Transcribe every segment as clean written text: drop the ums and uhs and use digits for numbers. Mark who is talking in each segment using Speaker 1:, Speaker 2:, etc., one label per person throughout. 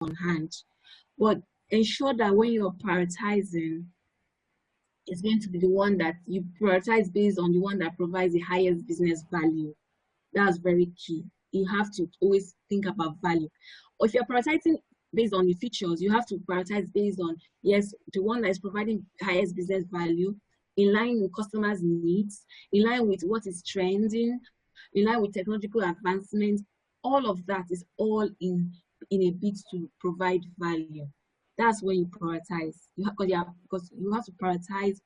Speaker 1: on hand. But ensure that when you're prioritizing, it's going to be the one that you prioritize based on the one that provides the highest business value. That's very key. You have to always think about value. Or if you're prioritizing based on the features, you have to prioritize based on, yes, the one that is providing highest business value, in line with customers' needs, in line with what is trending, in line with technological advancements. All of that is all in a bid to provide value. That's when you prioritize. Because you have to prioritize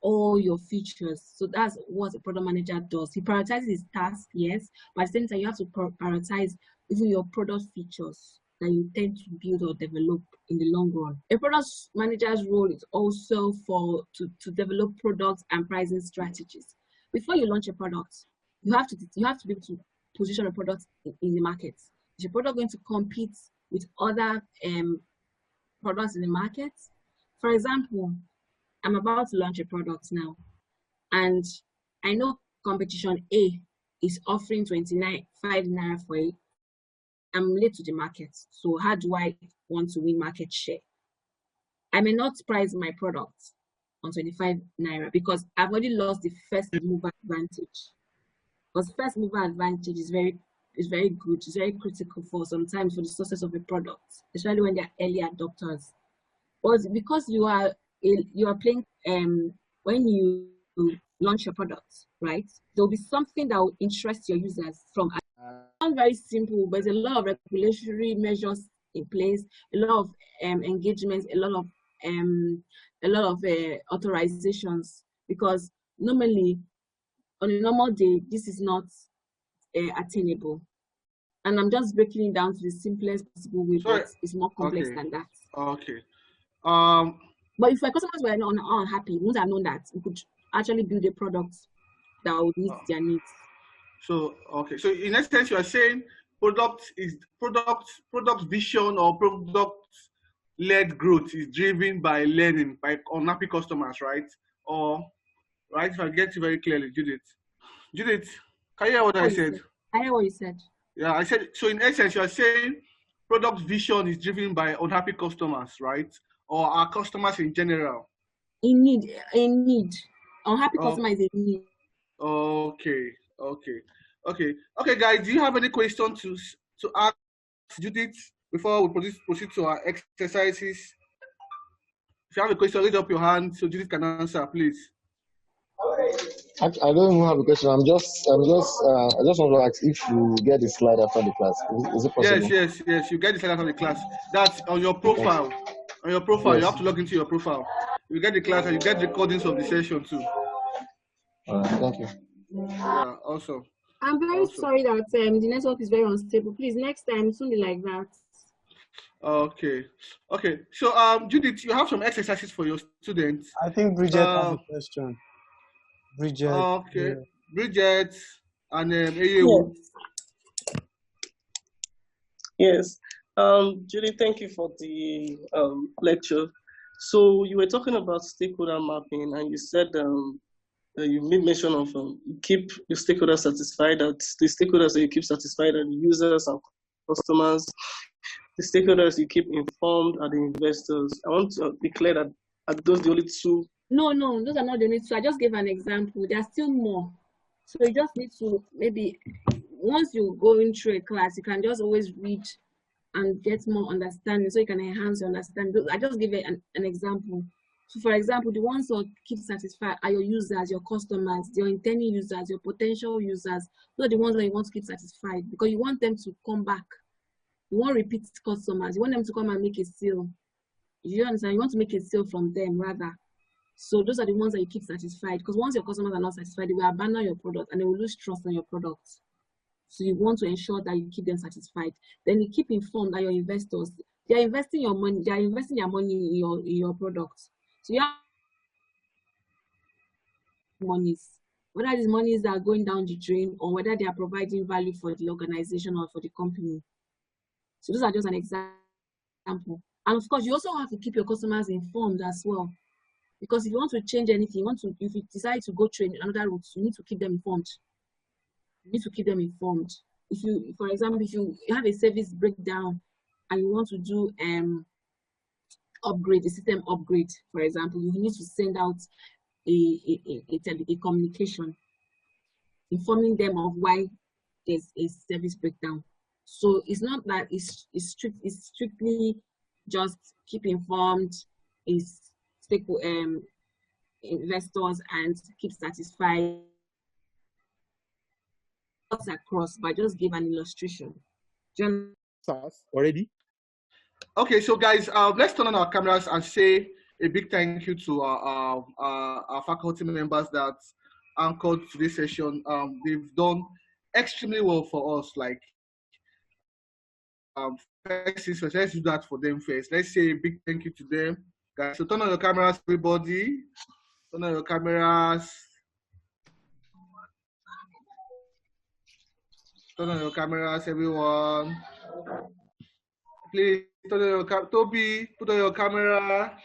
Speaker 1: all your features. So that's what a product manager does. He prioritizes his task, yes, but at the same time, you have to prioritize even your product features that you tend to build or develop in the long run. A product manager's role is also to develop products and pricing strategies. Before you launch a product, you have to be able to position a product in the market. Is your product going to compete with other products in the market? For example, I'm about to launch a product now, and I know competition A is offering 29.5 naira for it. I'm late to the market, so how do I want to win market share? I may not price my product on 25 naira because I've already lost the first mover advantage. Because first mover advantage is very good, it's very critical for sometimes for the success of a product, especially when they're early adopters. But because you are playing when you launch your product, right? There'll be something that will interest your users from. It's very simple, but there's a lot of regulatory measures in place, a lot of engagements, a lot of authorizations. Because normally, on a normal day, this is not attainable. And I'm just breaking it down to the simplest possible way, but it's more complex than that.
Speaker 2: Okay.
Speaker 1: But if our customers were not unhappy, we would have known that we could actually build a product that would meet their needs.
Speaker 2: So in essence, you are saying product vision or product-led growth is driven by learning by unhappy customers, right? Or right? If I get you very clearly, Judith, can you hear what I said?
Speaker 1: I hear what you said.
Speaker 2: Yeah, I said, so in essence, you are saying product vision is driven by unhappy customers, right? Or our customers in general?
Speaker 1: In need. Unhappy customer is in need.
Speaker 2: Okay, guys, do you have any question to ask Judith before we proceed to our exercises? If you have a question, raise up your hand so Judith can answer, please.
Speaker 3: I don't even have a question. I just want to ask if you get the slide after the class. Is it possible?
Speaker 2: Yes. You get the slide after the class. That's on your profile. On your profile, yes. You have to log into your profile. You get the class and you get recordings of the session too.
Speaker 3: Thank you.
Speaker 2: Yeah, awesome.
Speaker 1: I'm very sorry that the network is very unstable. Please, next time, it won't be like that.
Speaker 2: Okay. So, Judith, you have some exercises for your students.
Speaker 4: I think Bridget has a question. Bridget.
Speaker 2: Okay. Yeah. Bridget and
Speaker 5: AU. Yes. Judy, thank you for the lecture. So you were talking about stakeholder mapping, and you said you made mention of keep your stakeholders satisfied. That the stakeholders that you keep satisfied are the users and customers. The stakeholders you keep informed are the investors. I want to be clear that are those the only two?
Speaker 1: No, those are not the only two. I just gave an example. There are still more. So you just need to maybe once you go into a class, you can just always read and get more understanding, so you can enhance your understanding. I just give an example. So for example, the ones who keep satisfied are your users, your customers, your intending users, your potential users. Those are the ones that you want to keep satisfied because you want them to come back. You want repeat customers. You want them to come and make a sale. You understand? You want to make a sale from them rather. So those are the ones that you keep satisfied, because once your customers are not satisfied, they will abandon your product and they will lose trust in your product. So you want to ensure that you keep them satisfied. Then you keep informed that your investors, they are investing your money, they are investing their money in your products. So you have monies, whether these monies are going down the drain or whether they are providing value for the organization or for the company. So those are just an example. And of course, you also have to keep your customers informed as well. Because if you want to change anything, if you decide to go through another route, you need to keep them informed. You need to keep them informed. If you, for example, if you have a service breakdown and you want to do upgrade, a system upgrade, for example, you need to send out a communication informing them of why there's a service breakdown. So it's not that it's strictly just keep informed, is investors and keep satisfied across, but just give an illustration.
Speaker 6: Already?
Speaker 2: Okay, so guys, let's turn on our cameras and say a big thank you to our faculty members that anchored today's session. They've done extremely well for us. Like, first things first, let's do that for them first. Let's say a big thank you to them, guys. So turn on your cameras, everybody. Turn on your cameras. Turn on your cameras, everyone. Please turn on your Toby, put on your camera.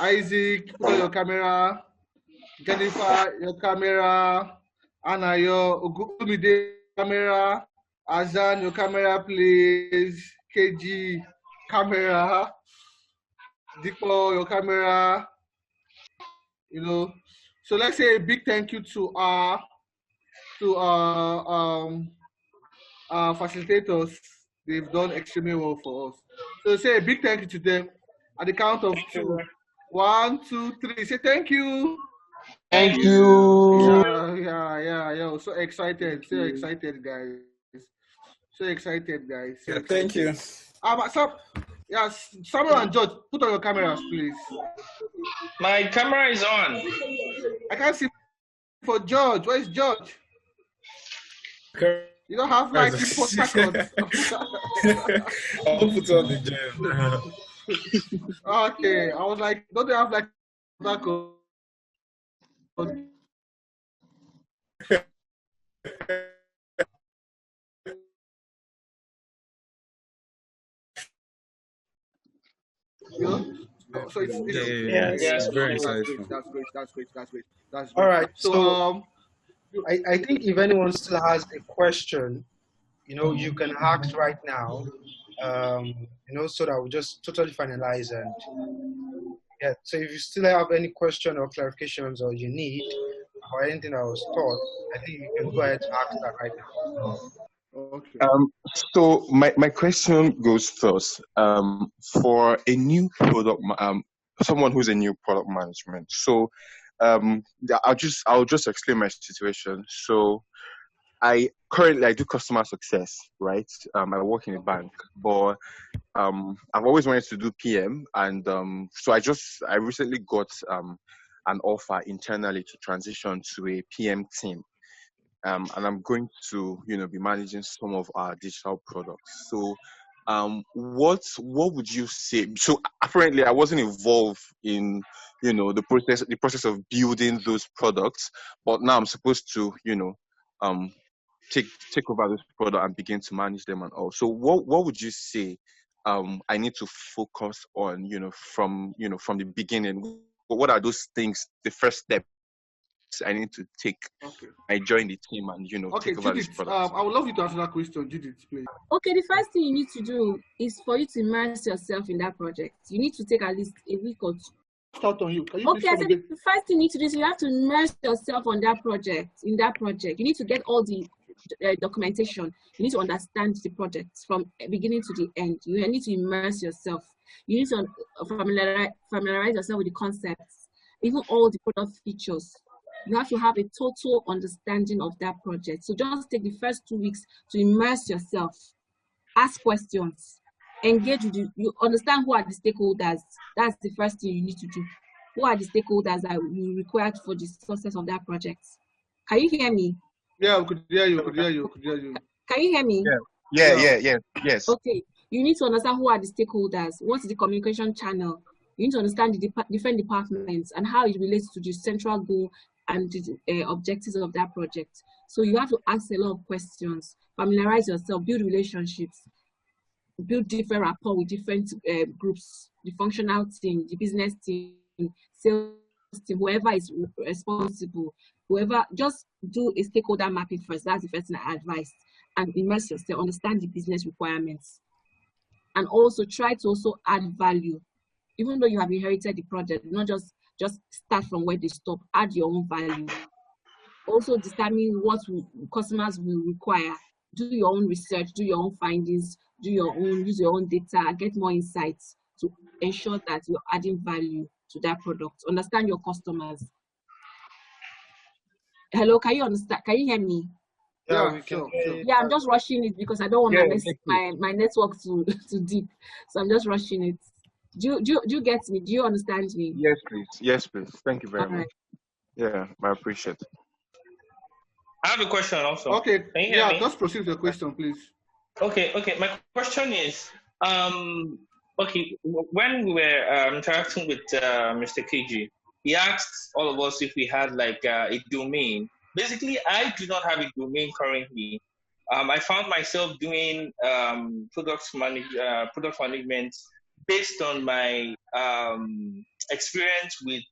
Speaker 2: Isaac, put on your camera. Jennifer, your camera. Anna, your Ogumide camera. Azan, your camera, please. KG, camera. Dipo, your camera. You know. So let's say a big thank you to our facilitators. They've done extremely well for us. So say a big thank you to them at the count of 2. 1, 2, 3. Say thank you.
Speaker 3: Thank you.
Speaker 2: Yeah. So excited, guys. So excited, guys. So excited.
Speaker 6: Thank you.
Speaker 2: Samuel and George, put on your cameras, please.
Speaker 7: My camera is on.
Speaker 2: I can't see for George. Where's George? You don't have light in Port Harcourt.
Speaker 6: I'll put on the gem.
Speaker 2: Okay, I was like, don't they have like tobacco? You know? So
Speaker 6: it's very insightful.
Speaker 2: That's great.
Speaker 4: All right.
Speaker 2: So
Speaker 4: I think if anyone still has a question, you can ask right now, so that we just totally finalize. And yeah, so if you still have any question or clarifications or you need or anything that was taught, I think you can go ahead and ask that right now.
Speaker 2: Okay.
Speaker 8: So my question goes first. For a new product, someone who's a new product management. So, I'll just explain my situation. So, I do customer success, right? I work in a bank, but I've always wanted to do PM, and so I recently got an offer internally to transition to a PM team. And I'm going to, be managing some of our digital products. So, what would you say? So apparently, I wasn't involved in, the process of building those products, but now I'm supposed to, take over this product and begin to manage them and all. So, what would you say? I need to focus on, from the beginning. What are those things? The first step I need to take.
Speaker 2: Okay.
Speaker 8: I join the team and take over
Speaker 2: Judith,
Speaker 8: this product.
Speaker 2: I would love you to answer that question, Judith, please.
Speaker 1: Okay, the first thing you need to do is for you to immerse yourself in that project. You need to take at least a week or 2.
Speaker 2: Start on you. Can you
Speaker 1: Okay, I said the first thing you need to do is you have to immerse yourself on that project. In that project, you need to get all the documentation. You need to understand the project from beginning to the end. You need to immerse yourself. You need to familiarize yourself with the concepts, even all the product features. You have to have a total understanding of that project. So just take the first 2 weeks to immerse yourself, ask questions, engage with you understand who are the stakeholders. That's the first thing you need to do. Who are the stakeholders that you require for the success of that project? Can you hear me?
Speaker 2: Yeah, we could hear you.
Speaker 1: Can you hear me?
Speaker 8: Yes.
Speaker 1: Okay. You need to understand who are the stakeholders. What's the communication channel? You need to understand the different departments and how it relates to the central goal and the objectives of that project. So you have to ask a lot of questions, familiarize yourself, build relationships, build different rapport with different groups, the functional team, the business team, sales team, whoever is responsible, just do a stakeholder mapping first. That's the first thing I advise. and immerse yourself, understand the business requirements, and also try to also add value. Even though you have inherited the project, not just start from where they stop, add your own value. Also determine what customers will require. Do your own research, do your own findings, use your own data, get more insights to ensure that you're adding value to that product. Understand your customers. Hello, can you understand? Can you hear me?
Speaker 2: Yeah, sure.
Speaker 1: Yeah, I'm just rushing it because I don't want my network to deep. So I'm just rushing it. Do you get me? Do you understand me?
Speaker 8: Yes, please. Yes, please. Thank you very much.
Speaker 1: Right.
Speaker 8: Yeah, I appreciate it.
Speaker 7: I have a question also.
Speaker 2: Okay.
Speaker 7: Can you hear me?
Speaker 2: Just proceed with the question, please.
Speaker 7: Okay. My question is, okay, when we were interacting with Mr. KG, he asked all of us if we had like a domain. Basically, I do not have a domain currently. I found myself doing product management based on my experience with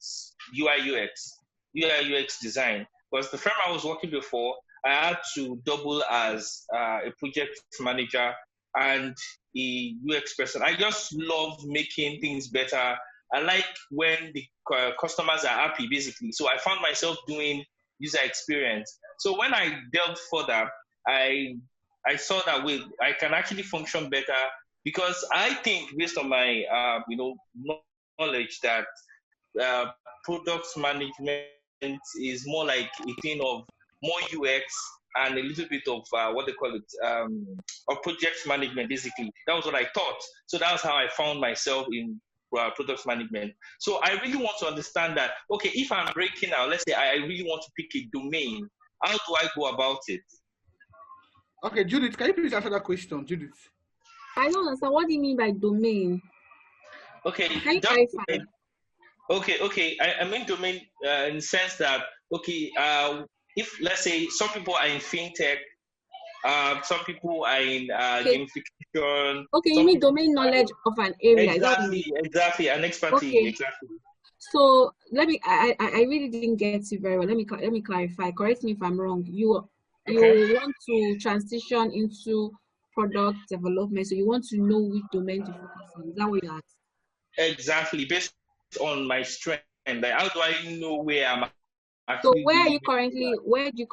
Speaker 7: UI UX design. Because the firm I was working before, I had to double as a project manager and a UX person. I just love making things better. I like when the customers are happy, basically. So I found myself doing user experience. So when I delved further, I saw that I can actually function better because I think, based on my knowledge, that product management is more like a thing of more UX and a little bit of what they call it, of project management, basically. That was what I thought. So that was how I found myself in product management. So I really want to understand that, okay, if I'm breaking out, let's say I really want to pick a domain, how do I go about it?
Speaker 2: Okay, Judith, can you please answer that question, Judith?
Speaker 1: I don't understand. What do you mean by domain?
Speaker 7: Okay,
Speaker 1: can you clarify?
Speaker 7: Okay. I mean domain in the sense that, okay, if let's say some people are in fintech, some people are in gamification.
Speaker 1: Okay, you mean domain knowledge of an area.
Speaker 7: Exactly, an expertise.
Speaker 1: Okay.
Speaker 7: Exactly.
Speaker 1: So let me. I really didn't get you very well. Let me clarify. Correct me if I'm wrong. You want to transition into product development, so you want to know which domain to focus on. Is that what you asked?
Speaker 7: Exactly, based on my strength. Like, how do I know where I'm
Speaker 1: So
Speaker 7: actually?
Speaker 1: where are you currently? Where do you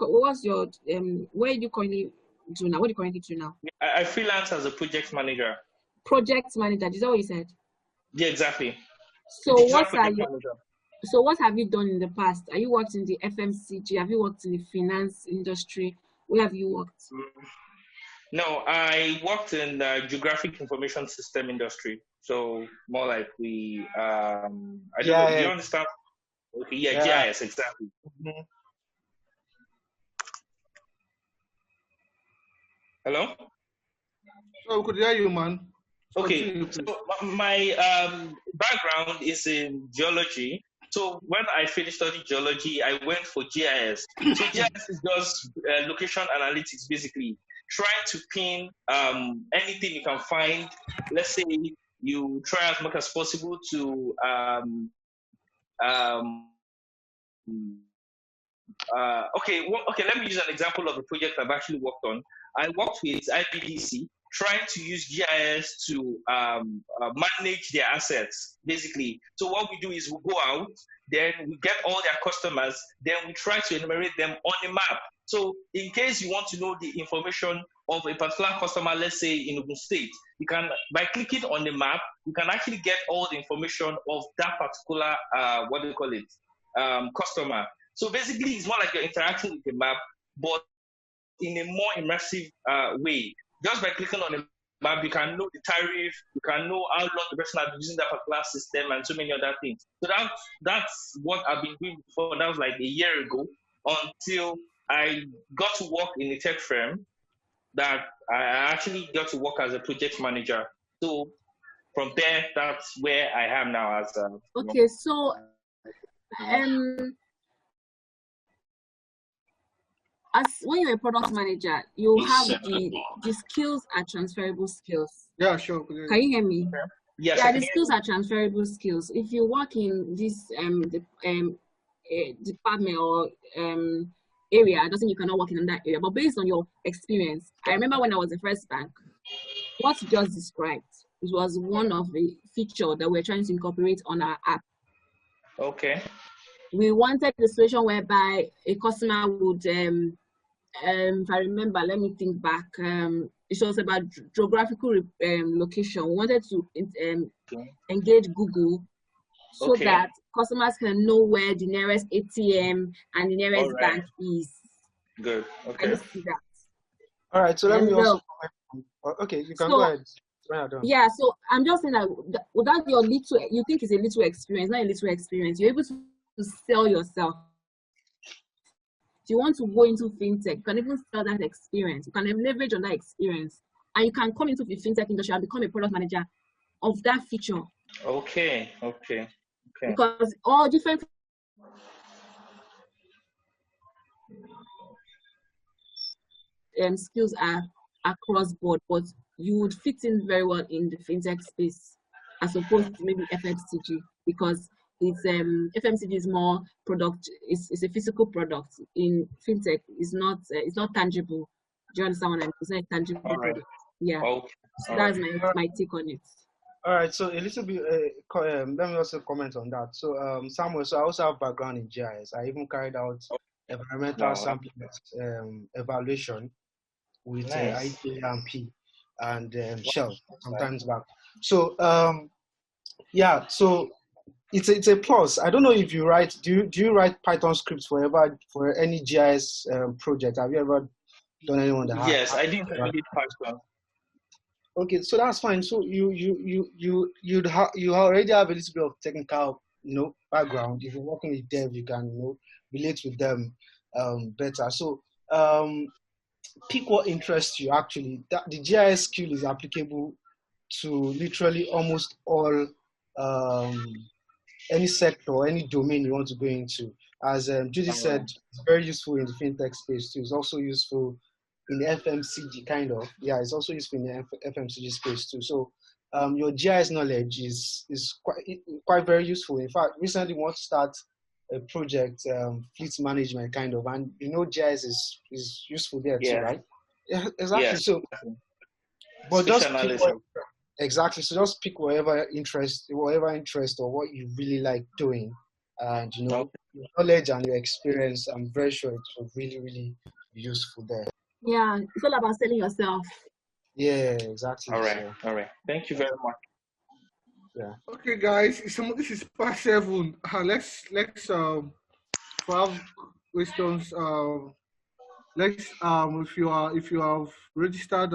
Speaker 1: currently do now? What do you currently do now?
Speaker 7: I freelance as a project manager.
Speaker 1: Project manager. Is that what you said?
Speaker 7: Yeah, exactly.
Speaker 1: So what have you done in the past? Are you worked in the FMCG? Have you worked in the finance industry? Where have you worked?
Speaker 7: No, I worked in the geographic information system industry. So more like do you understand? Okay, yeah. GIS, exactly. Mm-hmm. Hello?
Speaker 2: So we could hear you, man.
Speaker 7: Okay, so my background is in geology. So when I finished studying geology, I went for GIS. So GIS is just location analytics, basically. Trying to pin anything you can find. Let's say you try as much as possible to let me use an example of a project I've actually worked on. I worked with IPDC trying to use GIS to manage their assets, basically. So what we do is we go out, then we get all their customers, then we try to enumerate them on a map. So in case you want to know the information of a particular customer, let's say in Ogun State, you can, by clicking on the map, you can actually get all the information of that particular, customer. So basically, it's more like you're interacting with the map, but in a more immersive way. Just by clicking on the map, you can know the tariff, you can know how long the person has been using that particular system, and so many other things. So that's what I've been doing before. That was like a year ago, until I got to work in a tech firm that I actually got to work as a project manager. So from there, that's where I am now as a...
Speaker 1: Okay, so as when you're a product manager, you have the skills are transferable skills.
Speaker 2: Yeah, sure.
Speaker 1: Can you hear me?
Speaker 7: Yes.
Speaker 1: Yeah, the skills are transferable skills. If you work in this department or area doesn't mean you cannot work in that area. But based on your experience, I remember when I was the first bank, what you just described, it was one of the feature that we're trying to incorporate on our app.
Speaker 7: Okay.
Speaker 1: We wanted the situation whereby a customer would, if I remember, let me think back. It was about geographical location. We wanted to engage Google so that customers can know where the nearest ATM and the nearest bank is.
Speaker 7: Good. Okay.
Speaker 1: Can you see that?
Speaker 4: All right. So let me also comment. Okay, you can go ahead.
Speaker 1: Yeah. So I'm just saying that without your little, you think it's a little experience, not a little experience. You're able to sell yourself. If you want to go into fintech, you can even sell that experience. You can leverage on that experience, and you can come into the fintech industry and become a product manager of that feature.
Speaker 7: Okay.
Speaker 1: Because all different skills are across board, but you would fit in very well in the fintech space as opposed to maybe FMCG, because it's FMCG is more product, it's a physical product. In fintech, it's not tangible. Do you understand what I mean? It's not a tangible product. Yeah.
Speaker 7: Okay.
Speaker 1: So that's my take on it.
Speaker 4: All right, so a little bit, let me also comment on that. So, Samuel, so I also have background in GIS. I even carried out environmental sampling evaluation with IPAMP and Shell sometimes back. So, yeah, so it's a plus. I don't know if you write. Do you write Python scripts for any GIS project? Have you ever done any on the
Speaker 7: Yes, I did Python.
Speaker 4: Okay, so that's fine. So you already have a little bit of technical, background. If you're working with dev, you can relate with them better. So pick what interests you. Actually, the GIS skill is applicable to literally almost all any sector, any domain you want to go into. As Judy said, it's very useful in the fintech space too. It's also useful in the FMCG kind of. Yeah, it's also useful in the FMCG space too. So your GIS knowledge is quite very useful. In fact, recently we want to start a project, fleet management kind of, and GIS is useful there too, right? Yeah, exactly.
Speaker 7: Yes.
Speaker 4: So, but just exactly. So just pick whatever interest or what you really like doing, and your knowledge and your experience. I'm very sure it will really, really be useful there.
Speaker 1: Yeah, it's all about selling yourself.
Speaker 4: Yeah, exactly.
Speaker 7: All right. Thank you very much.
Speaker 4: Yeah.
Speaker 2: Okay, guys. This is past 7. Let's have questions. Let's if you have registered